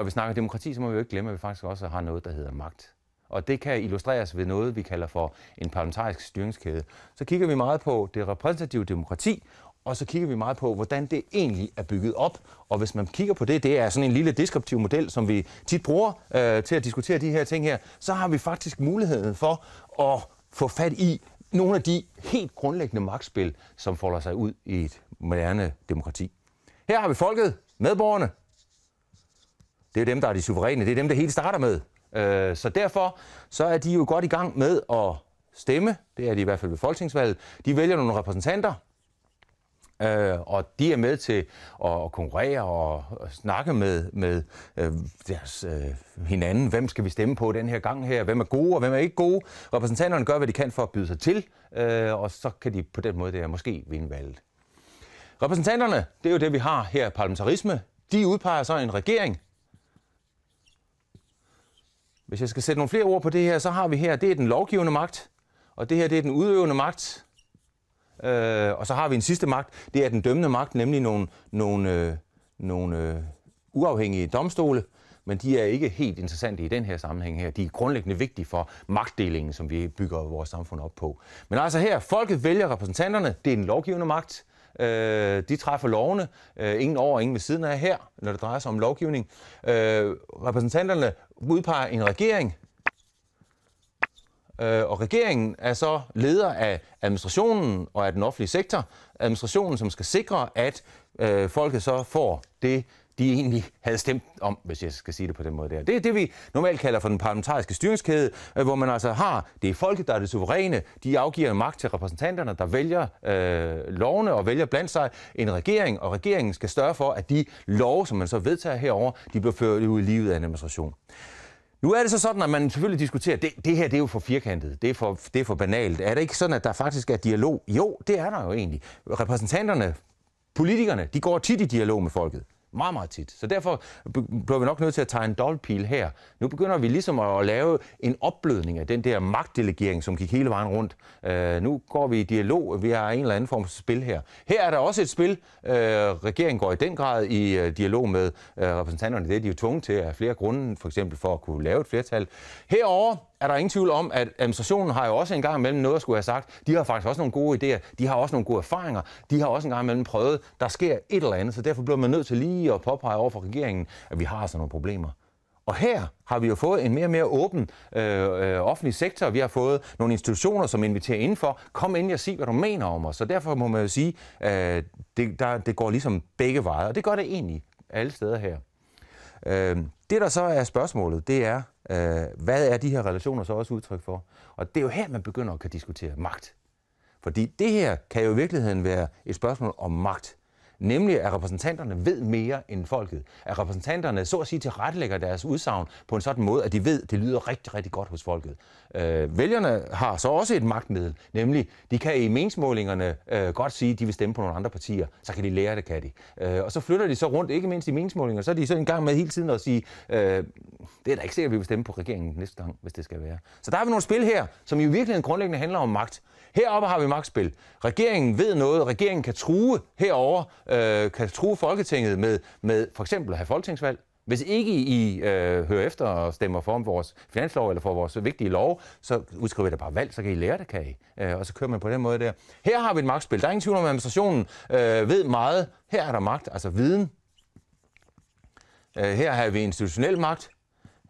Når vi snakker demokrati, så må vi jo ikke glemme, at vi faktisk også har noget, der hedder magt. Og det kan illustreres ved noget, vi kalder for en parlamentarisk styringskæde. Så kigger vi meget på det repræsentative demokrati, og så kigger vi meget på, hvordan det egentlig er bygget op. Og hvis man kigger på det, det er sådan en lille deskriptiv model, som vi tit bruger til at diskutere de her ting her, så har vi faktisk muligheden for at få fat i nogle af de helt grundlæggende magtspil, som folder sig ud i et moderne demokrati. Her har vi folket, medborgerne. Det er dem, der er de suveræne. Det er dem, det hele starter med. Så derfor så er de jo godt i gang med at stemme. Det er de i hvert fald ved folketingsvalget. De vælger nogle repræsentanter, og de er med til at konkurrere og snakke med deres hinanden. Hvem skal vi stemme på den her gang her? Hvem er gode, og hvem er ikke gode? Repræsentanterne gør, hvad de kan for at byde sig til, og så kan de på den måde der måske vinde valget. Repræsentanterne, det er jo det, vi har her, parlamentarisme. De udpeger så en regering. Hvis jeg skal sætte nogle flere ord på det her, så har vi her, det er den lovgivende magt, og det her, det er den udøvende magt. Og så har vi en sidste magt, det er den dømmende magt, nemlig nogle uafhængige domstole, men de er ikke helt interessante i den her sammenhæng her. De er grundlæggende vigtige for magtdelingen, som vi bygger vores samfund op på. Men altså her, folket vælger repræsentanterne, det er den lovgivende magt. De træffer lovene, ingen over og ingen ved siden af her, når det drejer sig om lovgivning. Repræsentanterne udpeger en regering, og regeringen er så leder af administrationen og af den offentlige sektor. Administrationen, som skal sikre, at folket så får det, de egentlig havde stemt om, hvis jeg skal sige det på den måde der. Det er det, vi normalt kalder for den parlamentariske styringskæde, hvor man altså har, det er folket, der er det suveræne. De afgiver magt til repræsentanterne, der vælger lovene og vælger blandt sig en regering, og regeringen skal sørge for, at de love, som man så vedtager herover, de bliver ført ud i livet af en administration. Nu er det så sådan, at man selvfølgelig diskuterer, det her det er jo for firkantet, det er for banalt. Er det ikke sådan, at der faktisk er dialog? Jo, det er der jo egentlig. Repræsentanterne, politikerne, de går tit i dialog med folket. Meget, meget tit. Så derfor bliver vi nok nødt til at tage en dobbeltpil her. Nu begynder vi ligesom at lave en opblødning af den der magtdelegering, som gik hele vejen rundt. Nu går vi i dialog. Vi har en eller anden form for spil her. Her er der også et spil. Regeringen går i den grad i dialog med repræsentanterne. Det er de jo tvunget til af flere grunde, for eksempel for at kunne lave et flertal. Herover er der ingen tvivl om, at administrationen har jo også en gang imellem noget at skulle have sagt. De har faktisk også nogle gode idéer. De har også nogle gode erfaringer. De har også en gang imellem prøvet. Der sker et eller andet, så derfor bliver man nødt til lige at påpege over for regeringen, at vi har sådan nogle problemer. Og her har vi jo fået en mere og mere åben offentlig sektor. Vi har fået nogle institutioner, som inviterer indenfor. Kom endelig og sig, hvad du mener om os. Så derfor må man jo sige, at det går ligesom begge veje. Og det gør det egentlig alle steder her. Det, der så er spørgsmålet, det er, hvad er de her relationer så også udtryk for? Og det er jo her, man begynder at kan diskutere magt. Fordi det her kan jo i virkeligheden være et spørgsmål om magt. Nemlig, at repræsentanterne ved mere end folket. At repræsentanterne så at sige tilrettelægger deres udsagn på en sådan måde, at de ved, at det lyder rigtig, rigtig godt hos folket. Vælgerne har så også et magtmiddel, nemlig de kan i meningsmålingerne godt sige, at de vil stemme på nogle andre partier. Så kan de lære det, kan de. Og så flytter de så rundt, ikke mindst i meningsmålinger, så er de så en gang med hele tiden at sige, det er da ikke sikkert, at vi vil stemme på regeringen næste gang, hvis det skal være. Så der har vi nogle spil her, som i virkeligheden grundlæggende handler om magt. Heroppe har vi magtspil. Regeringen ved noget, regeringen kan true herover, kan true Folketinget med for eksempel at have folketingsvalg. Hvis ikke I hører efter og stemmer for vores finanslov eller for vores vigtige lov, så udskriver I da bare valg, så kan I lære det, kan I. Og så kører man på den måde der. Her har vi et magtspil. Der er ingen tvivl om, at administrationen ved meget. Her er der magt, altså viden. Her har vi institutionel magt.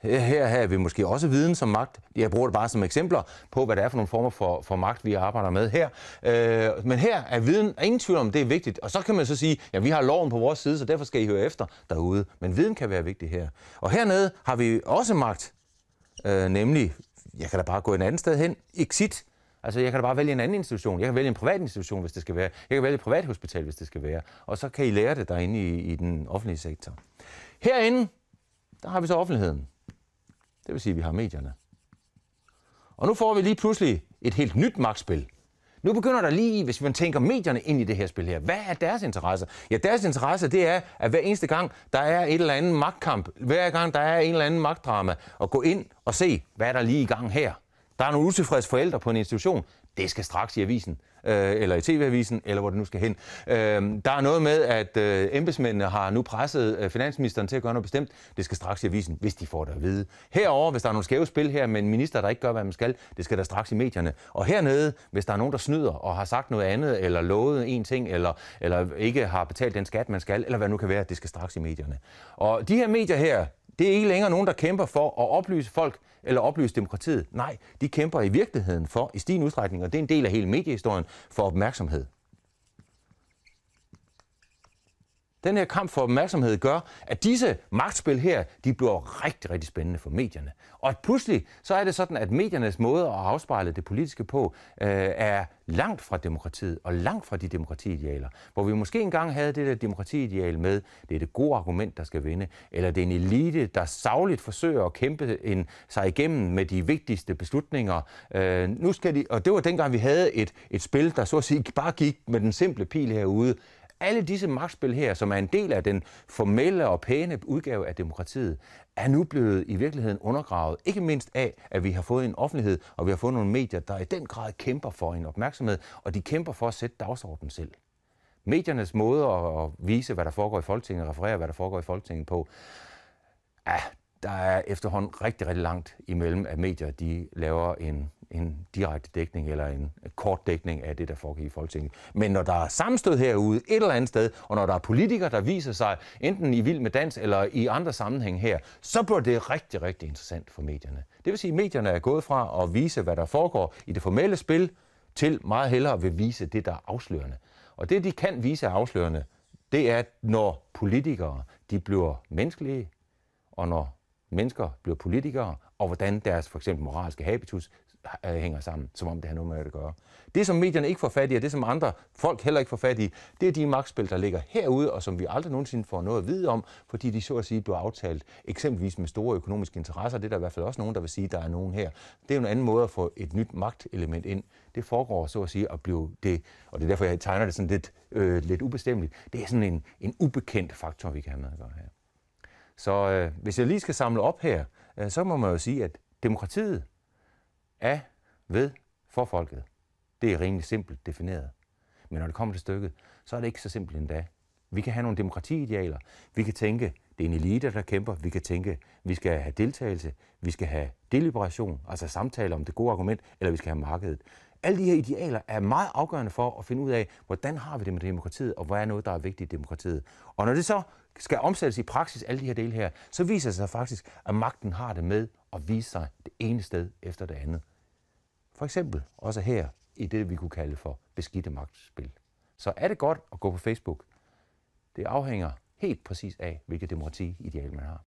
Her har vi måske også viden som magt. Jeg bruger det bare som eksempler på, hvad det er for nogle former for magt, vi arbejder med her. Men her er viden, ingen tvivl om, det er vigtigt. Og så kan man så sige, ja, vi har loven på vores side, så derfor skal I høre efter derude. Men viden kan være vigtig her. Og hernede har vi også magt, nemlig, jeg kan da bare gå et andet sted hen, exit. Altså, jeg kan da bare vælge en anden institution. Jeg kan vælge en privat institution, hvis det skal være. Jeg kan vælge et privat hospital, hvis det skal være. Og så kan I lære det derinde i den offentlige sektor. Herinde, der har vi så offentligheden. Det vil sige, at vi har medierne. Og nu får vi lige pludselig et helt nyt magtspil. Nu begynder der lige, hvis man tænker medierne ind i det her spil her, hvad er deres interesse? Ja, deres interesse, det er, at hver eneste gang, der er et eller andet magtkamp, hver gang, der er en eller anden magtdrama, at gå ind og se, hvad er der lige i gang her. Der er nogle utilfredse forældre på en institution. det skal straks i avisen, eller i TV-avisen, eller hvor det nu skal hen. Der er noget med, at embedsmændene har nu presset finansministeren til at gøre noget bestemt. Det skal straks i avisen, hvis de får det at vide. Herover, hvis der er nogle skæve spil her med en minister, der ikke gør, hvad man skal, det skal der straks i medierne. Og hernede, hvis der er nogen, der snyder og har sagt noget andet, eller lovet en ting, eller ikke har betalt den skat, man skal, eller hvad nu kan være, det skal straks i medierne. Og de her medier her, det er ikke længere nogen, der kæmper for at oplyse folk eller oplyse demokratiet. Nej, de kæmper i virkeligheden for, i stigende udstrækning, og det er en del af hele mediehistorien, for opmærksomhed. Den her kamp for opmærksomhed gør, at disse magtspil her, de bliver rigtig, rigtig spændende for medierne. Og pludselig så er det sådan, at mediernes måde at afspejle det politiske på er langt fra demokratiet og langt fra de demokratiidealer. Hvor vi måske engang havde det der demokratiideal med, det er det gode argument, der skal vinde, eller det er en elite, der sagligt forsøger at kæmpe sig igennem med de vigtigste beslutninger. Nu skal de, og det var dengang, vi havde et spil, der så at sige bare gik med den simple pil herude. Alle disse magtspil her, som er en del af den formelle og pæne udgave af demokratiet, er nu blevet i virkeligheden undergravet. Ikke mindst af, at vi har fået en offentlighed, og vi har fået nogle medier, der i den grad kæmper for en opmærksomhed, og de kæmper for at sætte dagsordenen selv. Mediernes måde at vise, hvad der foregår i Folketinget, referere, hvad der foregår i Folketinget på, der er efterhånden rigtig, rigtig langt imellem, at medier de laver en direkte dækning eller en kort dækning af det, der foregår i Folketinget. Men når der er sammenstød herude et eller andet sted, og når der er politikere, der viser sig enten i Vild med Dans eller i andre sammenhæng her, så bliver det rigtig, rigtig interessant for medierne. Det vil sige, at medierne er gået fra at vise, hvad der foregår i det formelle spil, til meget hellere vil vise det, der er afslørende. Og det, de kan vise af afslørende, det er, når politikere de bliver menneskelige, og når mennesker bliver politikere, og hvordan deres for eksempel moralske habitus hænger sammen, som om det har noget med at gøre. Det, som medierne ikke får fat i, og det, som andre folk heller ikke får fat i, det er de magtspil, der ligger herude, og som vi aldrig nogensinde får noget at vide om, fordi de så at sige bliver aftalt eksempelvis med store økonomiske interesser. Det er der i hvert fald også nogen, der vil sige, at der er nogen her. Det er jo en anden måde at få et nyt magtelement ind. Det foregår så at sige at blive det, og det er derfor, jeg tegner det sådan lidt ubestemmeligt. Det er sådan en ubekendt faktor, vi kan have med at gøre her. Så hvis jeg lige skal samle op her, så må man jo sige, at demokratiet er ved for folket. Det er rimelig simpelt defineret. Men når det kommer til stykket, så er det ikke så simpelt endda. Vi kan have nogle demokratiidealer. Vi kan tænke, det er en elite, der kæmper. Vi kan tænke, vi skal have deltagelse. Vi skal have deliberation, altså samtaler om det gode argument, eller vi skal have markedet. Alle de her idealer er meget afgørende for at finde ud af, hvordan har vi det med demokratiet, og hvad er noget, der er vigtigt i demokratiet. Og når det så skal omsættes i praksis, alle de her dele her, så viser det sig faktisk, at magten har det med at vise sig det ene sted efter det andet. For eksempel også her i det, vi kunne kalde for beskidte magtspil. Så er det godt at gå på Facebook? Det afhænger helt præcis af, hvilket demokrati-ideal man har.